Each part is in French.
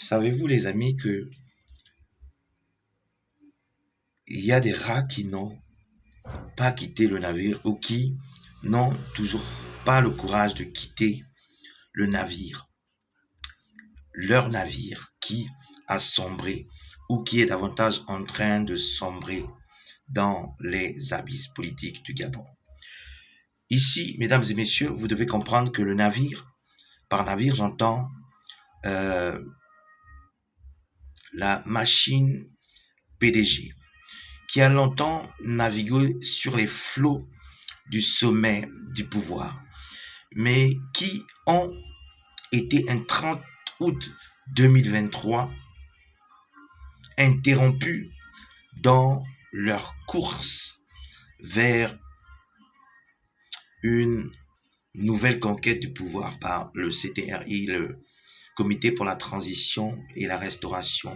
Savez-vous, les amis, que il y a des rats qui n'ont pas quitté le navire ou qui n'ont toujours pas le courage de quitter le navire, leur navire qui a sombré ou qui est davantage en train de sombrer dans les abysses politiques du Gabon. Ici, mesdames et messieurs, vous devez comprendre que le navire, par navire, j'entends euh, la machine PDG, qui a longtemps navigué sur les flots du sommet du pouvoir, mais qui ont été un 30 août 2023 interrompus dans leur course vers une nouvelle conquête du pouvoir par le CTRI, le Comité pour la transition et la restauration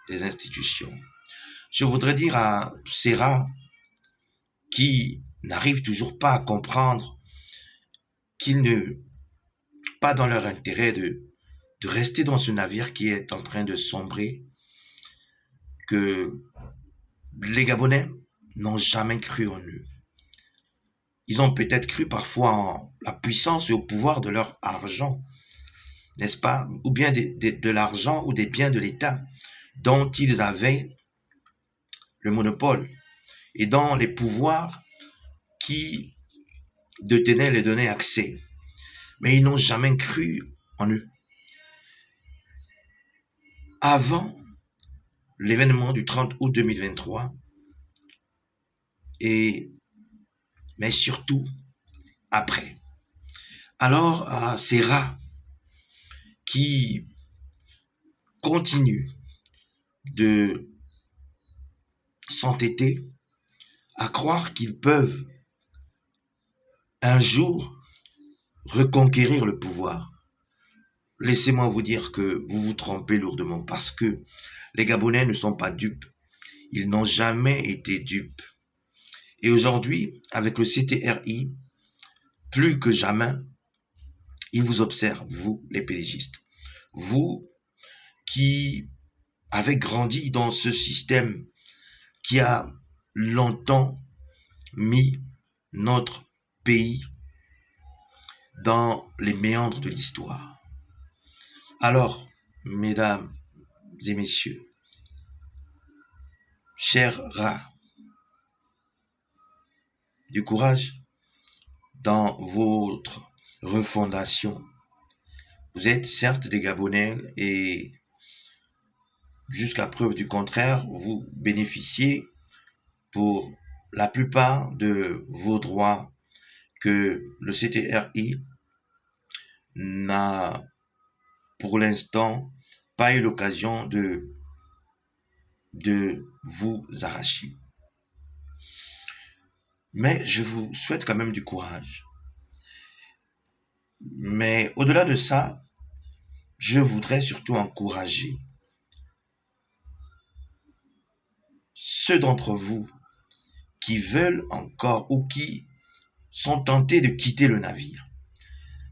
des institutions. Je voudrais dire à ces rats qui n'arrivent toujours pas à comprendre qu'il n'est pas dans leur intérêt de rester dans ce navire qui est en train de sombrer, que les Gabonais n'ont jamais cru en eux. Ils ont peut-être cru parfois en la puissance et au pouvoir de leur argent, n'est-ce pas? Ou bien de l'argent ou des biens de l'État dont ils avaient le monopole et dont les pouvoirs qui détenaient les donnaient accès. Mais ils n'ont jamais cru en eux. Avant l'événement du 30 août 2023, mais surtout après. Alors, à ces rats qui continuent de s'entêter à croire qu'ils peuvent un jour reconquérir le pouvoir, laissez-moi vous dire que vous vous trompez lourdement parce que les Gabonais ne sont pas dupes. Ils n'ont jamais été dupes. Et aujourd'hui, avec le CTRI, plus que jamais, ils vous observent, vous, les pédégistes. Vous qui avez grandi dans ce système qui a longtemps mis notre pays dans les méandres de l'histoire. Alors, mesdames et messieurs, chers rats, du courage dans votre refondation. Vous êtes certes des Gabonais et jusqu'à preuve du contraire, vous bénéficiez pour la plupart de vos droits que le CTRI n'a pour l'instant pas eu l'occasion de vous arracher. Mais je vous souhaite quand même du courage. Mais au-delà de ça, je voudrais surtout encourager ceux d'entre vous qui veulent encore ou qui sont tentés de quitter le navire,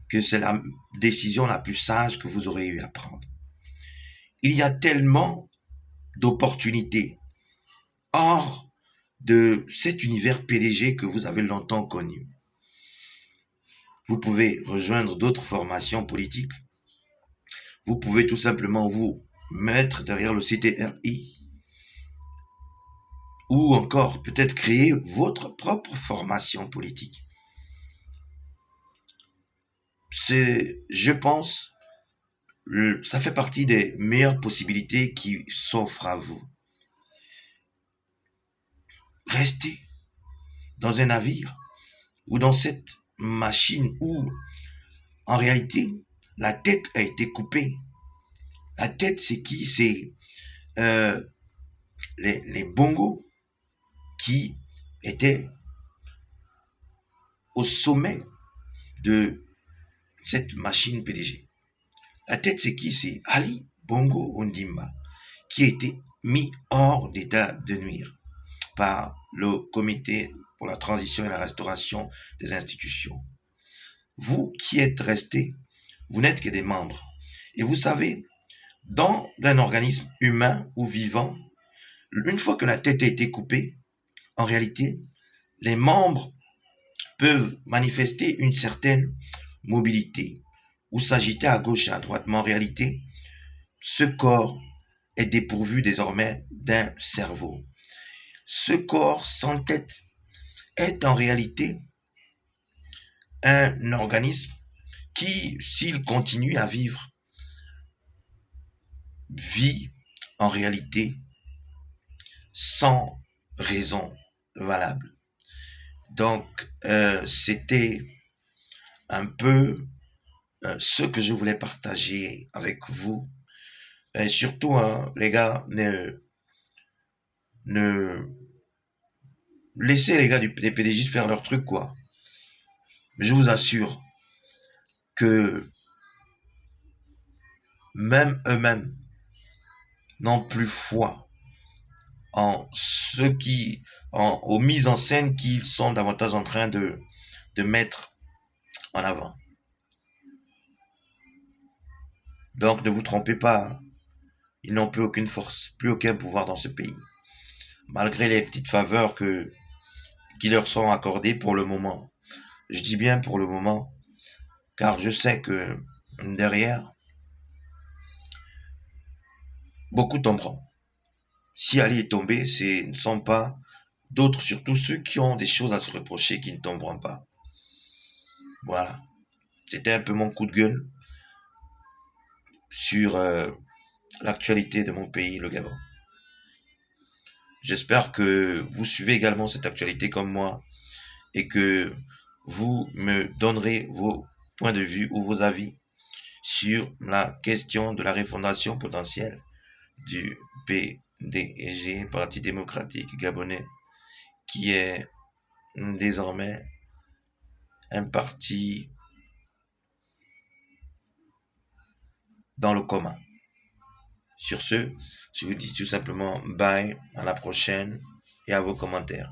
que c'est la décision la plus sage que vous aurez eu à prendre. Il y a tellement d'opportunités hors de cet univers PDG que vous avez longtemps connu. Vous pouvez rejoindre d'autres formations politiques. Vous pouvez tout simplement vous mettre derrière le CTRI ou encore peut-être créer votre propre formation politique. Je pense, ça fait partie des meilleures possibilités qui s'offrent à vous. Restez dans un navire ou dans cette machine où, en réalité, la tête a été coupée. La tête, c'est qui? C'est les bongos qui étaient au sommet de cette machine PDG. La tête, c'est qui? C'est Ali Bongo Ondimba, qui a été mis hors d'état de nuire par le Comité pour la transition et la restauration des institutions. Vous qui êtes restés, vous n'êtes que des membres. Et vous savez, Dans un organisme humain ou vivant, une fois que la tête a été coupée, en réalité, les membres peuvent manifester une certaine mobilité ou s'agiter à gauche et à droite. Mais en réalité, ce corps est dépourvu désormais d'un cerveau. Ce corps sans tête est en réalité un organisme qui, s'il continue à vivre, vit en réalité sans raison valable. Donc, c'était un peu ce que je voulais partager avec vous. Et surtout, hein, les gars, ne laissez les gars des PDG faire leur truc, quoi. Mais je vous assure que même eux-mêmes n'ont plus foi en aux mises en scène qu'ils sont davantage en train de mettre en avant. Donc ne vous trompez pas, hein. Ils n'ont plus aucune force, plus aucun pouvoir dans ce pays, malgré les petites faveurs qui leur sont accordées pour le moment. Je dis bien pour le moment, car je sais que derrière, beaucoup tomberont. Si Ali est tombé, ce ne sont pas d'autres, surtout ceux qui ont des choses à se reprocher, qui ne tomberont pas. Voilà. C'était un peu mon coup de gueule sur l'actualité de mon pays, le Gabon. J'espère que vous suivez également cette actualité comme moi et que vous me donnerez vos points de vue ou vos avis sur la question de la refondation potentielle du PDG, Parti démocratique gabonais, qui est désormais un parti dans le coma. Sur ce, je vous dis tout simplement bye, à la prochaine et à vos commentaires.